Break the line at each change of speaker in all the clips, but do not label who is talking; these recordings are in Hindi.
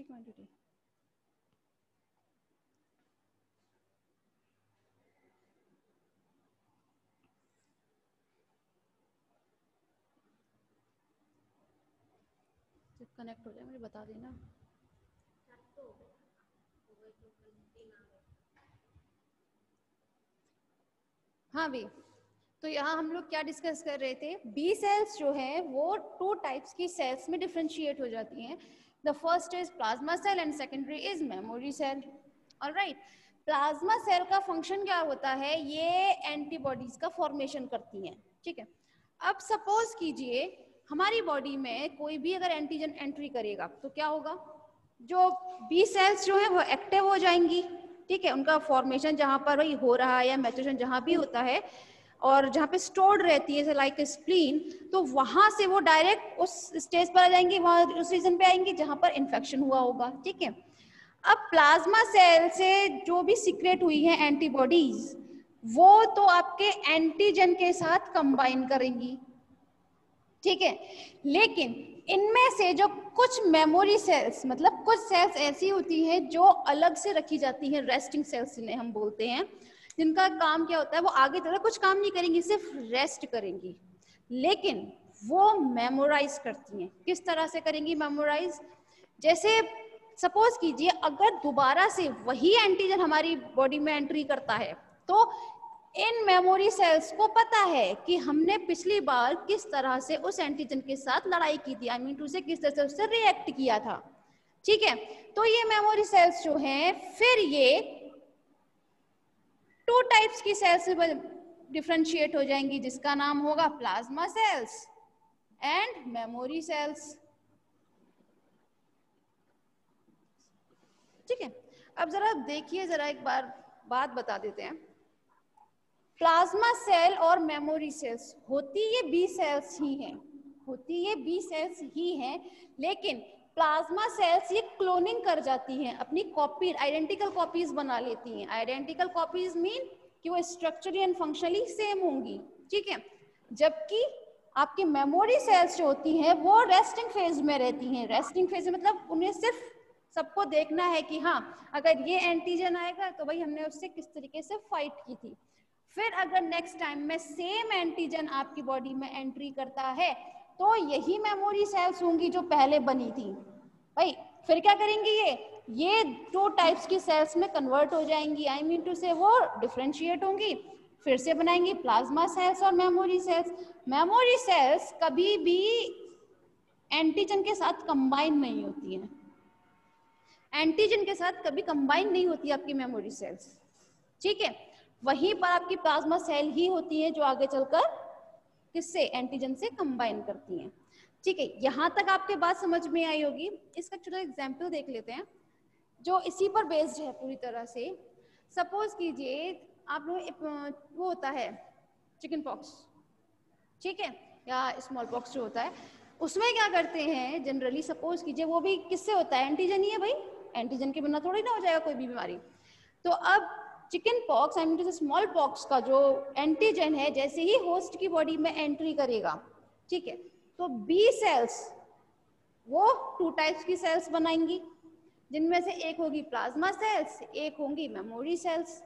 सी क्वांटिटी। जब कनेक्ट हो जाए मुझे बता देना। हाँ भी, तो यहाँ हम लोग क्या डिस्कस कर रहे थे, बी सेल्स जो है वो टू टाइप्स की सेल्स में डिफरेंशिएट हो जाती हैं। The first is plasma cell and secondary is memory cell. Alright, plasma cell का फंक्शन क्या होता है, ये एंटीबॉडीज का फॉर्मेशन करती हैं, ठीक है। अब सपोज कीजिए हमारी बॉडी में कोई भी अगर एंटीजन एंट्री करेगा तो क्या होगा, जो बी सेल्स जो है वो एक्टिव हो जाएंगी, ठीक है। उनका फॉर्मेशन जहां पर वही हो रहा है या मैचुरेशन जहां भी होता है और जहाँ पे स्टोर्ड रहती है लाइक स्प्लीन, तो वहां से वो डायरेक्ट उस स्टेज पर आ जाएंगी, वहां उस रीजन पे आएंगी जहां पर इन्फेक्शन हुआ होगा, ठीक है। अब प्लाज्मा सेल से जो भी सीक्रेट हुई है एंटीबॉडीज, वो तो आपके एंटीजन के साथ कंबाइन करेंगी, ठीक है। लेकिन इनमें से जो कुछ मेमोरी सेल्स, मतलब कुछ सेल्स ऐसी होती हैं जो अलग से रखी जाती हैं, रेस्टिंग सेल्स जिन्हें हम बोलते हैं, जिनका काम क्या होता है, वो आगे चलकर कुछ काम नहीं करेंगी, सिर्फ रेस्ट करेंगी, लेकिन वो मेमोराइज करती हैं। किस तरह से करेंगी मेमोराइज, जैसे सपोज कीजिए अगर दोबारा से वही एंटीजन हमारी बॉडी में एंट्री करता है, तो इन मेमोरी सेल्स को पता है कि हमने पिछली बार किस तरह से उस एंटीजन के साथ लड़ाई की थी, आई मीन टू से किस तरह से उससे रिएक्ट किया था, ठीक है। तो ये मेमोरी सेल्स जो हैं फिर ये टू टाइप्स की सेल्स से डिफरेंशिएट हो जाएंगी, जिसका नाम होगा plasma cells and memory cells, ठीक है। अब जरा देखिए, जरा एक बार बात बता देते हैं, प्लाज्मा सेल और मेमोरी सेल्स होती ये बी सेल्स ही हैं, होती ये बी सेल्स ही हैं, लेकिन प्लाज्मा सेल्स ये क्लोनिंग कर जाती हैं, अपनी कॉपी आइडेंटिकल कॉपीज बना लेती हैं। आइडेंटिकल कॉपीज मीन कि वो स्ट्रक्चरली एंड फंक्शनली सेम होंगी, ठीक है। जबकि आपकी मेमोरी सेल्स जो होती हैं वो रेस्टिंग फेज में रहती हैं। रेस्टिंग फेज में मतलब उन्हें सिर्फ सबको देखना है कि हाँ अगर ये एंटीजन आएगा तो भाई हमने उससे किस तरीके से फाइट की थी। फिर अगर नेक्स्ट टाइम में सेम एंटीजन आपकी बॉडी में एंट्री करता है तो यही मेमोरी सेल्स होंगी जो पहले बनी थी, भाई फिर क्या करेंगी, ये टू टाइप्स की सेल्स में कन्वर्ट हो जाएंगी, आई मीन टू से वो डिफरेंशिएट होंगी, फिर से बनाएंगी प्लाज्मा सेल्स और मेमोरी सेल्स। मेमोरी सेल्स कभी भी एंटीजन के साथ कंबाइन नहीं होती हैं, एंटीजन के साथ कभी कंबाइन नहीं होती आपकी मेमोरी सेल्स, ठीक है। वहीं पर आपकी प्लाज्मा सेल ही होती है जो आगे चलकर किससे, एंटीजन से कंबाइन करती हैं, ठीक है। यहां तक आपके बात समझ में आई होगी। इसका छोटा एग्जांपल देख लेते हैं जो इसी पर बेस्ड है पूरी तरह से। सपोज कीजिए आप लोग वो होता है चिकन पॉक्स, ठीक है, या स्मॉल पॉक्स जो होता है, उसमें क्या करते हैं जनरली, सपोज कीजिए वो भी किससे होता है, एंटीजन ही है भाई, एंटीजन के बिना थोड़ी ना हो जाएगा कोई भी बीमारी। तो अब chicken pox I mean small pox का जो एंटीजन है जैसे ही होस्ट की बॉडी में एंट्री करेगा, ठीक है, तो बी सेल्स वो टू टाइप्स की सेल्स बनाएंगी, जिनमें से एक होगी प्लाज्मा सेल्स, एक होंगी मेमोरी सेल्स,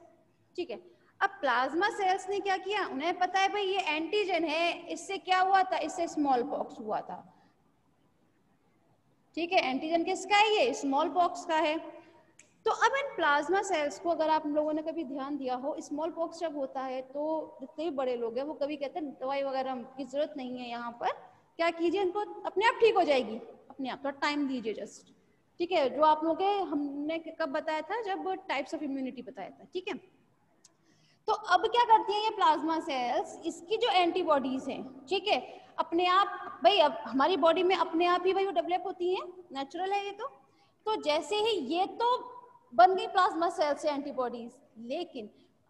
ठीक है। अब प्लाज्मा सेल्स ने क्या किया, उन्हें पता है भाई ये एंटीजन है, इससे क्या हुआ था, इससे स्मॉल पॉक्स हुआ था, ठीक है। एंटीजन किसका है, ये स्मॉल पॉक्स का है। तो अब इन प्लाज्मा सेल्स को अगर आप लोगों ने कभी ध्यान दिया हो, स्मॉल पॉक्स जब होता है तो जितने भी बड़े लोग हैं वो कभी कहते हैं दवाई वगैरह की जरूरत नहीं है, यहाँ पर क्या कीजिए इनको अपने आप ठीक हो जाएगी, अपने आप, थोड़ा टाइम दीजिए जस्ट, ठीक है। जो आप लोगों के हमने कब बताया था, जब टाइप्स ऑफ इम्यूनिटी बताया था, ठीक है। तो अब क्या करती हैं ये प्लाज्मा सेल्स, इसकी जो एंटीबॉडीज हैं, ठीक है, अपने आप भाई अब हमारी बॉडी में अपने आप ही भाई वो डेवलप होती हैं, नेचुरल है ये तो जैसे ही ये तो बन गई प्लाज्मा सेल्स से एंटीबॉडीज, लेकिन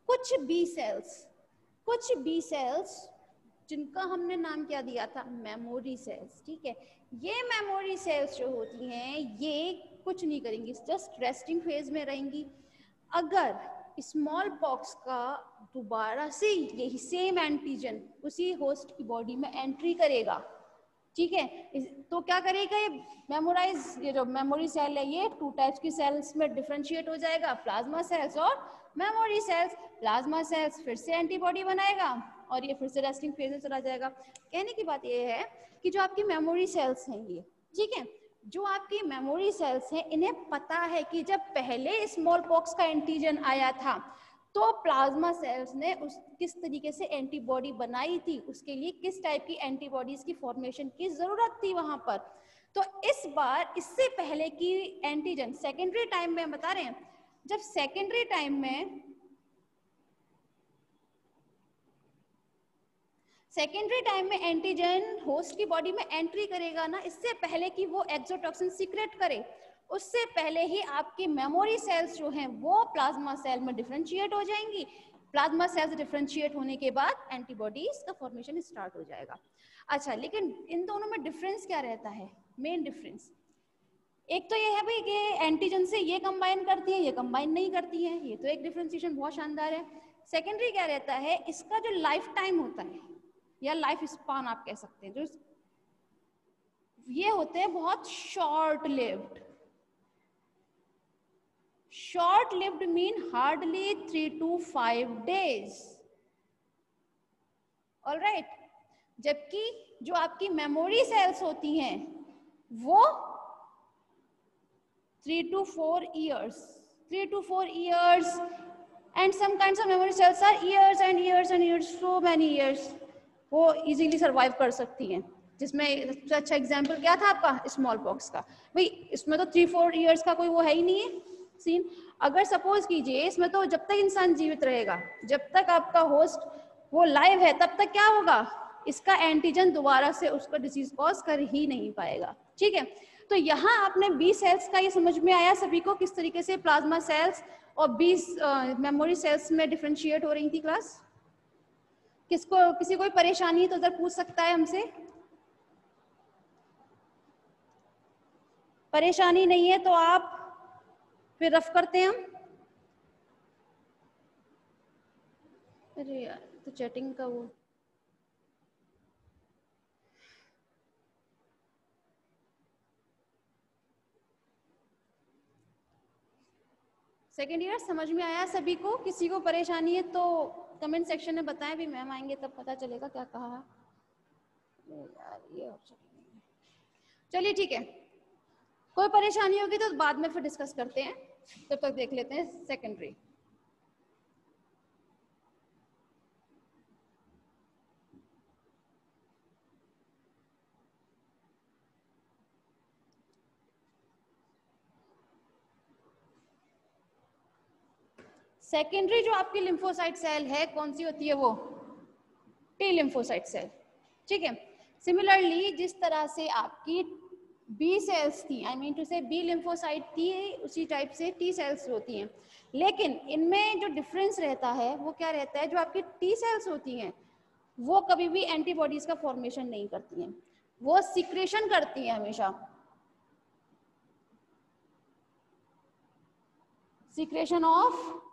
कुछ बी सेल्स जिनका हमने नाम क्या दिया था, मेमोरी सेल्स, ठीक है। ये मेमोरी सेल्स जो होती हैं ये कुछ नहीं करेंगी, जस्ट रेस्टिंग फेज में रहेंगी। अगर स्मॉल पॉक्स का दोबारा से यही सेम एंटीजन उसी होस्ट की बॉडी में एंट्री करेगा, ठीक है। तो क्या करेगा ये मेमोराइज, ये जो मेमोरी सेल है ये 2 टाइप्स की सेल्स में डिफरेंशिएट हो जाएगा, प्लाज्मा सेल्स और मेमोरी सेल्स। प्लाज्मा सेल्स फिर से एंटीबॉडी बनाएगा और ये फिर से रेस्टिंग फेज में चला जाएगा। कहने की बात ये है कि जो आपकी मेमोरी सेल्स हैं ये, ठीक है, जो आपकी मेमोरी सेल्स हैं इन्हें पता है कि जब पहले स्मॉल पॉक्स का एंटीजन आया था तो प्लाज्मा सेल्स ने उस किस तरीके से एंटीबॉडी बनाई थी, उसके लिए किस टाइप की एंटीबॉडीज की फॉर्मेशन की जरूरत थी वहां पर। तो इस बार इससे पहले की एंटीजन सेकेंडरी टाइम में बता रहे हैं, जब सेकेंडरी टाइम में एंटीजन होस्ट की बॉडी में एंट्री करेगा ना, इससे पहले कि वो एक्सोटॉक्सिन सीक्रेट करे, उससे पहले ही आपकी मेमोरी सेल्स जो हैं वो प्लाज्मा सेल में डिफरेंशिएट हो जाएंगी। प्लाज्मा सेल्स डिफरेंशिएट होने के बाद एंटीबॉडीज का फॉर्मेशन स्टार्ट हो जाएगा। अच्छा, लेकिन इन दोनों में डिफरेंस क्या रहता है? मेन डिफरेंस एक तो ये है भाई कि एंटीजन से ये कंबाइन करती है, ये कंबाइन नहीं करती है, ये तो एक डिफरेंशिएशन बहुत शानदार है। सेकेंडरी क्या रहता है, इसका जो लाइफ टाइम होता है या लाइफ स्पान आप कह सकते हैं, जो ये होते हैं बहुत short lived. Short lived mean hardly 3 to 5 days, alright. जबकि जो आपकी मेमोरी सेल्स होती हैं वो 3 to 4 years, 3 to 4 years, and some kinds of memory cells are years and years and years, so many years, वो इजीली सर्वाइव कर सकती हैं। जिसमें सबसे अच्छा एग्जाम्पल क्या था आपका? स्मॉल पॉक्स का। भाई इसमें तो 3-4 years का कोई वो है ही नहीं है सीन। अगर सपोज कीजिए इसमें तो जब तक इंसान जीवित रहेगा, जब तक आपका होस्ट वो लाइव है, तब तक क्या होगा, इसका एंटीजन दोबारा से उसका डिसीज कॉज कर ही नहीं पाएगा, ठीक है। तो यहाँ आपने बी सेल्स का ये समझ में आया सभी को, किस तरीके से प्लाज्मा सेल्स और बी मेमोरी सेल्स में डिफरेंशिएट हो रही थी क्लास। किसको किसी कोई परेशानी है तो उधर पूछ सकता है हमसे। परेशानी नहीं है तो आप फिर रफ करते हैं हम। अरे यार तो चैटिंग का वो सेकेंड ईयर समझ में आया सभी को? किसी को परेशानी है तो कमेंट सेक्शन में बताएं, भी मैम आएंगे तब पता चलेगा क्या कहा। यार ये और चलिए ठीक है, कोई परेशानी होगी तो बाद में फिर डिस्कस करते हैं, तब तक देख लेते हैं सेकेंडरी। सेकेंडरी जो आपकी लिम्फोसाइट सेल है कौन सी होती है? वो टी लिम्फोसाइट सेल, ठीक है। सिमिलरली जिस तरह से आपकी बी सेल्स थी, आई मीन टू से बी लिम्फोसाइट थी, उसी टाइप से टी सेल्स होती हैं। लेकिन इनमें जो डिफरेंस रहता है वो क्या रहता है, जो आपकी टी सेल्स होती हैं वो कभी भी एंटीबॉडीज का फॉर्मेशन नहीं करती हैं, वो सिक्रेशन करती हैं हमेशा, सिक्रेशन ऑफ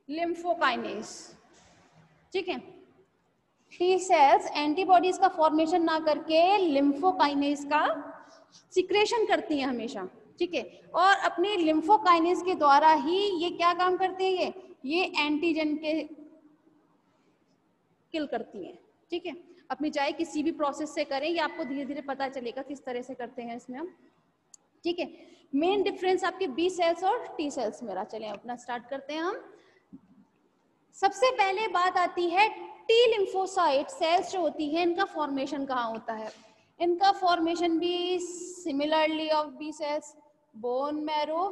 लिम्फोकाइनेज, ठीक है। टी सेल्स एंटीबॉडीज का फॉर्मेशन ना करके लिम्फोकाइनेज का सिक्रेशन करती हैं हमेशा, ठीक है। और अपनी लिम्फोकाइनेज के द्वारा ही ये क्या काम करते हैं, ये एंटीजन के किल करती हैं, ठीक है। अपनी चाहे किसी भी प्रोसेस से करें, ये आपको धीरे धीरे पता चलेगा किस तरह से करते हैं इसमें हम, ठीक है। मेन डिफरेंस आपके बी सेल्स और टी सेल्स में रहा। चलें अपना स्टार्ट करते हैं हम। सबसे पहले बात आती है टी लिम्फोसाइट सेल्स जो होती है इनका फॉर्मेशन कहाँ होता है। इनका फॉर्मेशन भी similarly of B cells, bone marrow,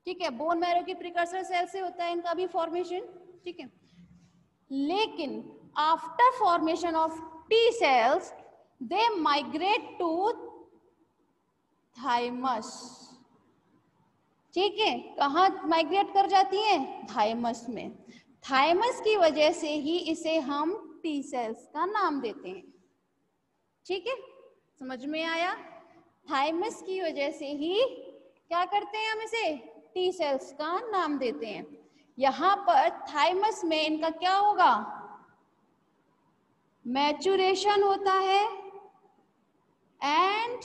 ठीक है, बोन मैरो की प्रिकर्सर सेल से होता है इनका भी फॉर्मेशन, ठीक है। लेकिन after formation of T cells they migrate to thymus, ठीक है। कहाँ माइग्रेट कर जाती है? थाइमस में। थाइमस की वजह से ही इसे हम टी सेल्स का नाम देते हैं, ठीक है, समझ में आया? थाइमस की वजह से ही क्या करते हैं हम इसे टी सेल्स का नाम देते हैं। यहां पर थाइमस में इनका क्या होगा, मैचुरेशन होता है एंड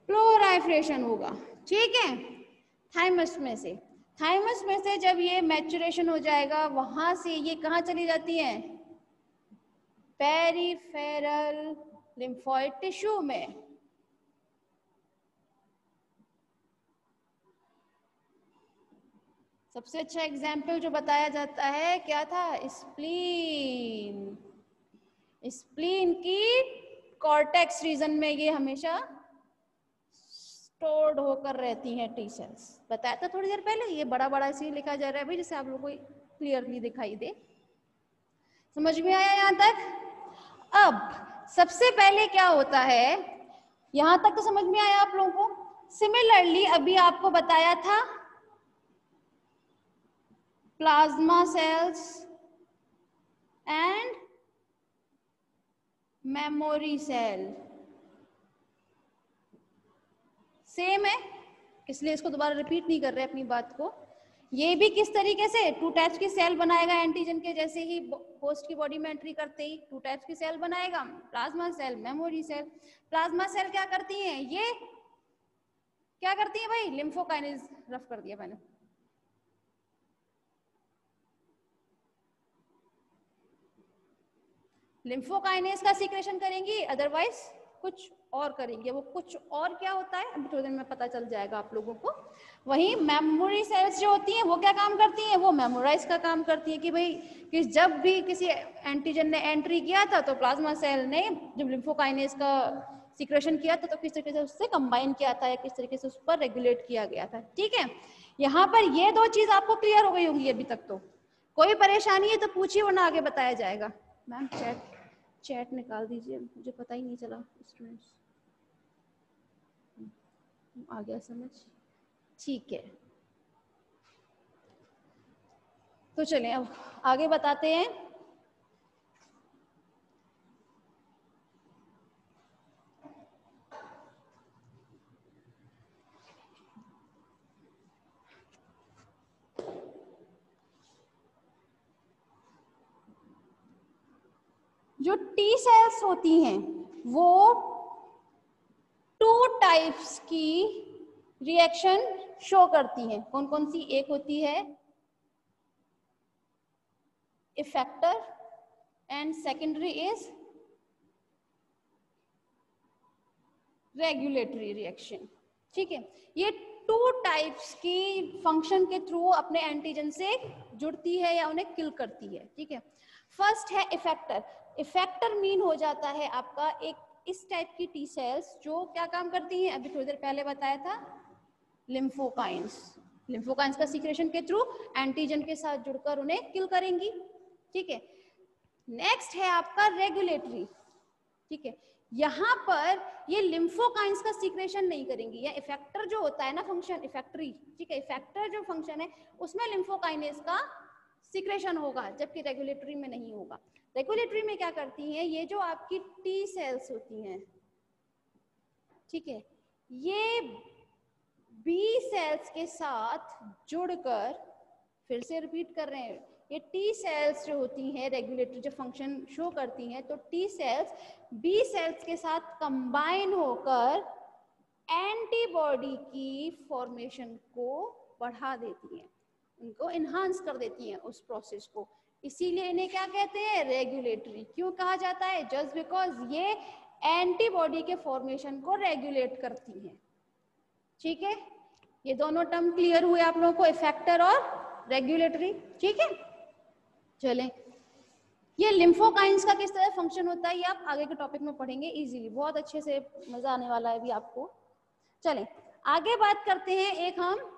प्रोलिफरेशन होगा। ठीक है, थाइमस में से जब ये मैचुरेशन हो जाएगा, वहां से ये कहां चली जाती है, पेरिफेरल लिम्फोइड टिश्यू में। सबसे अच्छा एग्जाम्पल जो बताया जाता है क्या था, स्प्लीन। स्प्लीन की कॉर्टेक्स रीजन में ये हमेशा स्टोर्ड होकर रहती हैं टी सेल्स। बताया था थोड़ी देर पहले, ये बड़ा बड़ा इसलिए लिखा जा रहा है भाई जिससे आप लोगों को क्लियरली दिखाई दे। समझ में आया यहां तक? अब सबसे पहले क्या होता है, यहां तक तो समझ में आया आप लोगों को। सिमिलरली अभी आपको बताया था plasma cells and memory cell same है, इसलिए इसको दोबारा रिपीट नहीं कर रहे अपनी बात को। ये भी किस तरीके से, टू टाइप्स की सेल बनाएगा एंटीजन के जैसे ही, होस्ट की बॉडी में एंट्री करते ही टू टाइप्स की सेल बनाएगा, plasma cell, memory cell. Plasma cell क्या करती हैं, ये क्या करती है भाई, लिम्फोकाइनेज, रफ कर दिया मैंने। लिम्फोकाइनेज का सीक्रेशन करेंगी, अदरवाइज कुछ और करेंगे। वो कुछ और क्या होता है अभी थोड़ी देर में पता चल जाएगा आप लोगों को। वहीं मेमोरी सेल्स जो होती हैं वो क्या काम करती हैं, वो मेमोराइज का काम करती है कि भाई कि जब भी किसी एंटीजन ने एंट्री किया था तो प्लाज्मा सेल ने जब लिम्फोकाइनेज का सीक्रेशन किया था तो किस तरीके से उससे कंबाइन किया था या किस तरीके से उस पर रेगुलेट किया गया था। ठीक है, यहाँ पर ये दो चीज आपको क्लियर हो गई होंगी अभी तक। तो कोई परेशानी है तो पूछिए वरना आगे बताया जाएगा। मैम चैट निकाल दीजिए, मुझे पता ही नहीं चला स्टूडेंट्स। आ गया समझ? ठीक है, तो चलें अब आगे बताते हैं। जो टी सेल्स होती हैं वो टू टाइप्स की रिएक्शन शो करती हैं। कौन कौन सी? एक होती है effector and secondary is regulatory reaction. ठीक है, ये टू टाइप्स की फंक्शन के थ्रू अपने एंटीजन से जुड़ती है या उन्हें किल करती है। ठीक है, फर्स्ट है इफेक्टर। इफेक्टर मीन हो जाता है आपका एक इस टाइप की टी सेल्स जो क्या काम करती हैं, अभी थोड़ी देर पहले बताया था, लिम्फोकाइंस। लिम्फोकाइंस का सीक्रेशन के थ्रू एंटीजन के साथ जुड़कर उन्हें किल करेंगी। ठीक है, नेक्स्ट है आपका रेगुलेटरी। ठीक है, यहां पर ये लिम्फोकाइंस का सीक्रेशन नहीं करेंगी, या इफेक्टर जो होता है ना फंक्शन, इफेक्टरी, ठीक है, इफेक्टर जो फंक्शन है उसमें लिम्फोकाइनेज का सीक्रेशन होगा, जबकि रेगुलेटरी में नहीं होगा। रेगुलेटरी में क्या करती हैं, ये जो आपकी टी सेल्स होती हैं, ठीक है, ये बी सेल्स के साथ जुड़कर, फिर से रिपीट कर रहे हैं, ये टी सेल्स जो होती हैं रेगुलेटरी जो फंक्शन शो करती हैं, तो टी सेल्स बी सेल्स के साथ कंबाइन होकर एंटीबॉडी की फॉर्मेशन को बढ़ा देती हैं, उनको इन्हांस कर देती हैं उस प्रोसेस को। इसीलिए इन्हें क्या कहते हैं, रेगुलेटरी। क्यों कहा जाता है, जस्ट बिकॉज ये एंटीबॉडी के फॉर्मेशन को रेगुलेट करती हैं। ठीक है, ये दोनों टर्म क्लियर हुए आप लोगों को, इफेक्टर और रेगुलेटरी। ठीक है, चलें, ये लिम्फोकाइंस का किस तरह फंक्शन होता है ये आप आगे के टॉपिक में पढ़ेंगे इजीली, बहुत अच्छे से, मजा आने वाला है भी आपको। चलें आगे बात करते हैं एक हम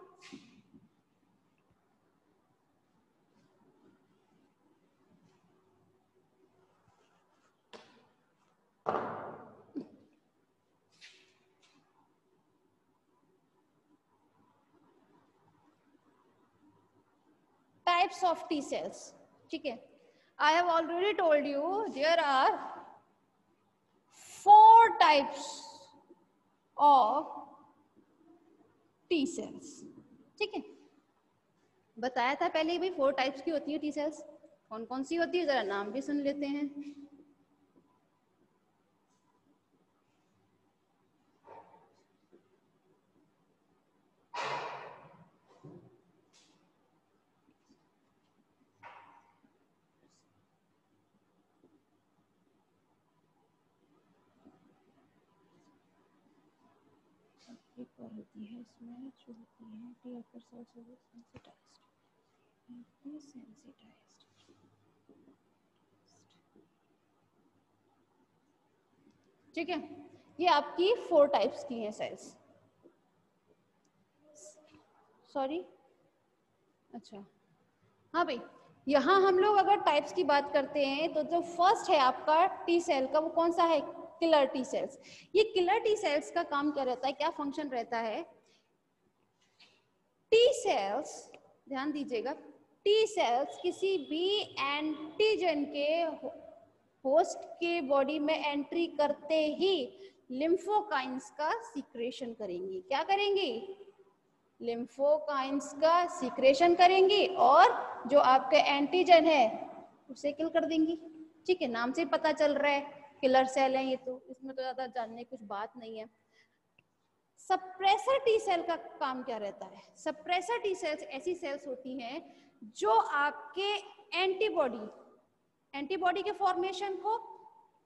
टाइप्स ऑफ टी सेल्स। ठीक है, I have already told you there are 4 types of T cells. ठीक है, बताया था पहले ही भाई 4 टाइप्स की होती है टी सेल्स। कौन कौन सी होती है जरा नाम भी सुन लेते हैं। एक और होती है इसमें जो होती है टी अपर सेल्स सेंसिटाइज्ड। ठीक है, ये आपकी 4 टाइप्स की हैं सेल्स। सॉरी, अच्छा हाँ भाई, यहाँ हम लोग अगर टाइप्स की बात करते हैं तो जो फर्स्ट है आपका टी सेल का, वो कौन सा है? Killer T cells. ये किलर टी सेल्स का काम क्या रहता है, क्या फंक्शन रहता है? टी सेल्स, ध्यान दीजिएगा, टी सेल्स किसी भी एंटीजन के होस्ट के बॉडी में एंट्री करते ही लिम्फोकाइंस का सीक्रेशन करेंगी। क्या करेंगी? लिम्फोकाइंस का सीक्रेशन करेंगी और जो आपके एंटीजन है उसे किल कर देंगी। ठीक है, नाम से पता चल रहा है किलर सेल है ये, तो इसमें तो ज्यादा जानने की कुछ बात नहीं है। सप्रेसर टी सेल का काम क्या रहता है? सप्रेसर टी सेल्स ऐसी सेल्स होती हैं जो आपके एंटीबॉडी के फॉर्मेशन को,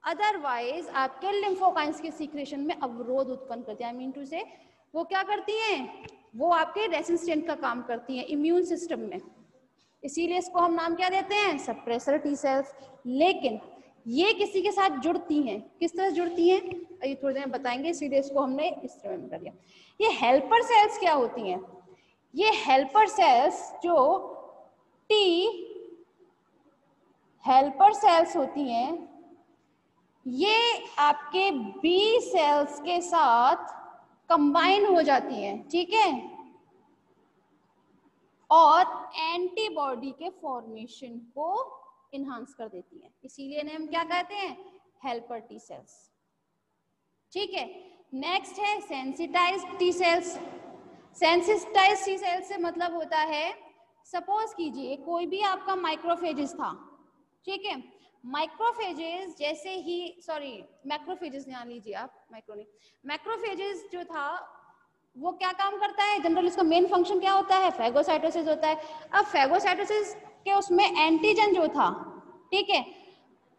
अदरवाइज आपके लिम्फोकाइंस के सीक्रेशन में अवरोध उत्पन्न करती है। आई मीन टू से वो क्या करती हैं? वो आपके रेसिस्टेंट का काम करती हैं इम्यून सिस्टम में, इसीलिए इसको हम नाम क्या देते हैं? Suppressor T cells. लेकिन ये किसी के साथ जुड़ती हैं, किस तरह जुड़ती हैं ये थोड़ी देर में बताएंगे, इसीलिए इसको हमने इस तरह में कर लिया। ये हेल्पर सेल्स क्या होती हैं? ये हेल्पर सेल्स जो हेल्पर सेल्स होती हैं, ये आपके बी सेल्स के साथ कंबाइन हो जाती हैं। ठीक है, और एंटीबॉडी के फॉर्मेशन को इनहांस कर देती हैं, इसीलिए इन्हें हम क्या कहते हैं? Helper T cells. ठीक है, नेक्स्ट है sensitised T sales. Sensitised T sales से मतलब होता है, सपोज कीजिए कोई भी आपका माइक्रोफेजेस था। ठीक है, माइक्रोफेजेस जैसे ही, सॉरी मैक्रोफेजेस ध्यान लीजिए आप, माइक्रो नहीं, मैक्रोफेजेस जो था वो क्या काम करता है? जनरल इसका मेन फंक्शन क्या होता है? फैगोसाइटोसिस होता है। अब फैगोसाइटोसिस के उसमें एंटीजन जो था, ठीक है,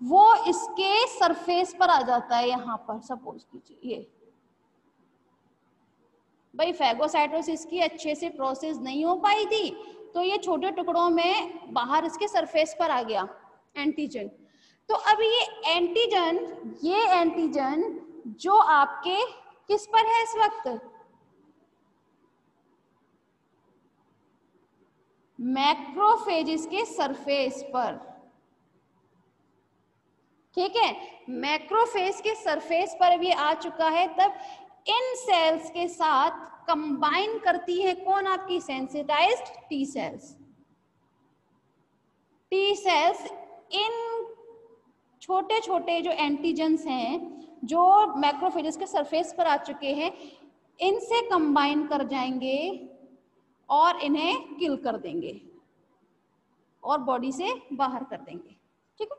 वो इसके सरफेस पर आ जाता है, यहाँ पर सपोज कीजिए ये भाई फैगोसाइटोसिस की अच्छे से प्रोसेस नहीं हो पाई थी, तो ये छोटे टुकड़ों में बाहर इसके सरफेस पर आ गया एंटीजन। तो अब ये एंटीजन जो आपके किस पर है इस वक्त? मैक्रोफेजेस के सरफेस पर। ठीक है, मैक्रोफेज के सरफेस पर भी आ चुका है, तब इन सेल्स के साथ कंबाइन करती है कौन? आपकी sensitized T cells. T cells इन छोटे छोटे जो एंटीजेंस हैं जो मैक्रोफेजेस के सरफेस पर आ चुके हैं, इनसे कंबाइन कर जाएंगे और इन्हें किल कर देंगे और बॉडी से बाहर कर देंगे। ठीक है,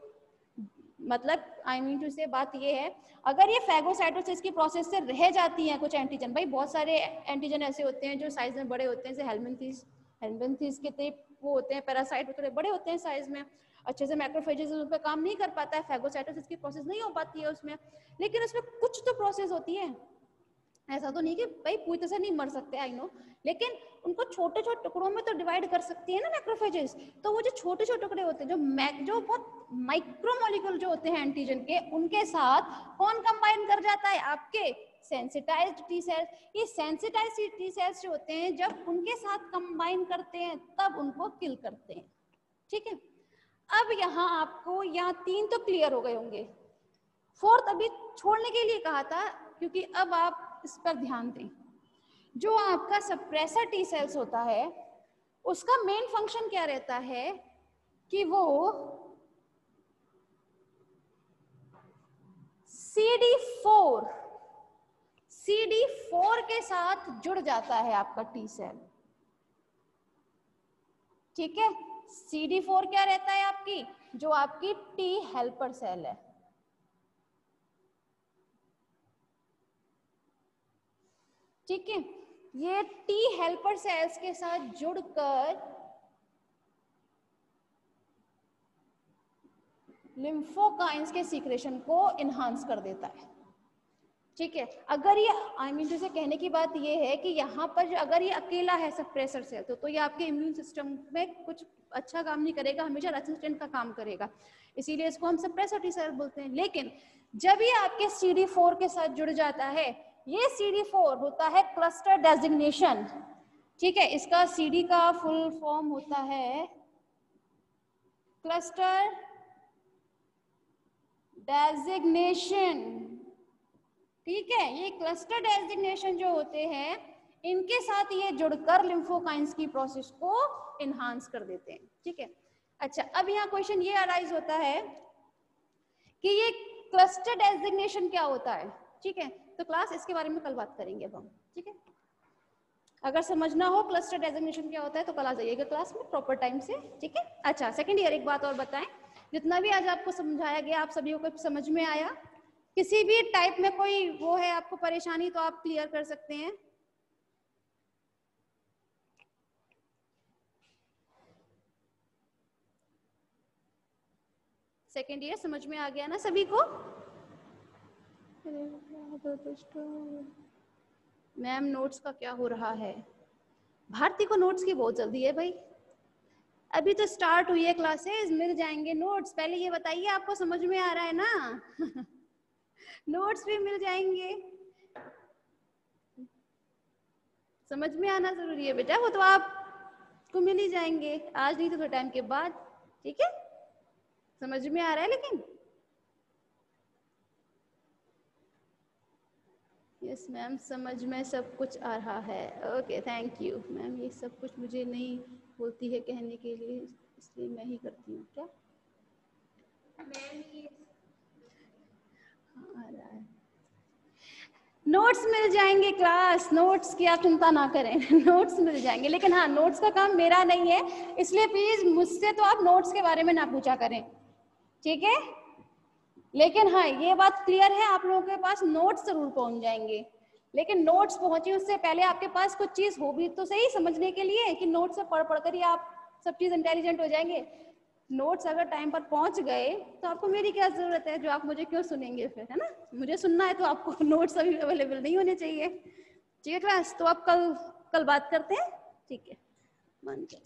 मतलब आई मीन टू से बात ये है, अगर ये फैगोसाइटोसिस की प्रोसेस से रह जाती हैं कुछ एंटीजन, भाई बहुत सारे एंटीजन ऐसे होते हैं जो साइज में बड़े होते हैं, जैसे हेलमिंथेस के टाइप वो होते हैं, पैरासाइट थोड़े बड़े होते हैं साइज में, अच्छे से मैक्रोफेजेस उस पर काम नहीं कर पाता है, फैगोसाइटोसिस की प्रोसेस नहीं हो पाती है उसमें, लेकिन उसमें कुछ तो प्रोसेस होती है। ऐसा तो नहीं कि भाई पूरी तरह से नहीं मर सकते, आई नो, लेकिन उनको छोटे छोटे टुकड़ों में तो डिवाइड कर सकती है ना मैक्रोफेजेस। तो वो जो छोटे छोटे टुकड़े होते हैं, जो बहुत माइक्रोमोलिक्यूल जो होते हैं एंटीजन के, उनके साथ कौन कंबाइन कर जाता है? आपके सेंसिटाइज्ड टी सेल्स। ये सेंसिटाइज्ड टी सेल्स जो होते हैं, जब उनके साथ कंबाइन करते हैं तब उनको किल करते हैं। ठीक है, अब यहाँ आपको यहाँ 3 तो क्लियर हो गए होंगे, 4th अभी छोड़ने के लिए कहा था, क्योंकि अब आप इस पर ध्यान दें। जो आपका सप्रेसर टी सेल्स होता है, उसका मेन फंक्शन क्या रहता है कि वो CD4 के साथ जुड़ जाता है आपका टी सेल। ठीक है, CD4 क्या रहता है आपकी, जो आपकी टी हेल्पर सेल है। ठीक है, ये टी हेल्पर सेल्स के साथ जुड़कर लिम्फोकाइंस के सीक्रेशन को इनहांस कर देता है। ठीक है, अगर ये जैसे कहने की बात ये है कि यहाँ पर अगर ये अकेला है सप्रेसर सेल तो ये आपके इम्यून सिस्टम में कुछ अच्छा काम नहीं करेगा, हमेशा रेसिस्टेंट का काम करेगा, इसीलिए इसको हम सप्रेसर टी सेल बोलते हैं। लेकिन जब ये आपके CD4 के साथ जुड़ जाता है, ये CD4 होता है क्लस्टर डेजिग्नेशन। ठीक है, इसका CD का फुल फॉर्म होता है क्लस्टर डेजिग्नेशन। ठीक है, ये क्लस्टर डेजिग्नेशन जो होते हैं इनके साथ ये जुड़कर लिम्फोकाइंस की प्रोसेस को इनहांस कर देते हैं। ठीक है, अच्छा, अब यहाँ क्वेश्चन ये अराइज होता है कि ये क्लस्टर डेजिग्नेशन क्या होता है। ठीक है, तो क्लास इसके बारे में कल बात करेंगे अब हम। ठीक है, अगर समझना हो क्लस्टर डेजिग्नेशन क्या होता है तो कल आ जाइएगा क्लास में प्रॉपर टाइम से। ठीक है, अच्छा, सेकंड ईयर एक बात और बताएं, जितना भी आज आपको समझाया गया आप सभी को समझ में आया? किसी भी टाइप में कोई वो है आपको परेशानी तो आप क्लियर कर सकते हैं। सेकेंड ईयर समझ में आ गया ना सभी को? मैम नोट्स का क्या हो रहा है? भारती को नोट्स की बहुत जल्दी है भाई, अभी तो स्टार्ट हुई है क्लासेस, मिल जाएंगे नोट्स। पहले ये बताइए आपको समझ में आ रहा है ना? नोट्स भी मिल जाएंगे, समझ में आना जरूरी है बेटा, वो तो आपको मिल ही जाएंगे, आज नहीं तो थोड़े टाइम के बाद। ठीक है, समझ में आ रहा है? लेकिन यस मैम, समझ में सब कुछ आ रहा है। ओके, थैंक यू मैम, ये सब कुछ मुझे नहीं बोलती है कहने के लिए, इसलिए मैं ही करती हूँ। क्या आ रहा है? नोट्स मिल जाएंगे क्लास, नोट्स की आप चिंता ना करें। नोट्स मिल जाएंगे, लेकिन हाँ, नोट्स का काम मेरा नहीं है, इसलिए प्लीज मुझसे तो आप नोट्स के बारे में ना पूछा करें। ठीक है, लेकिन हाँ ये बात क्लियर है, आप लोगों के पास नोट्स जरूर पहुंच जाएंगे, लेकिन नोट्स पहुंचे उससे पहले आपके पास कुछ चीज हो भी तो सही समझने के लिए, कि नोट्स से पढ़ पढ़ कर ही आप सब चीज इंटेलिजेंट हो जाएंगे। नोट्स अगर टाइम पर पहुंच गए तो आपको मेरी क्या जरूरत है, जो आप मुझे क्यों सुनेंगे फिर, है ना? मुझे सुनना है तो आपको नोट्स अभी अवेलेबल नहीं होने चाहिए। ठीक है क्लास, तो आप कल बात करते हैं। ठीक है, मान जाए।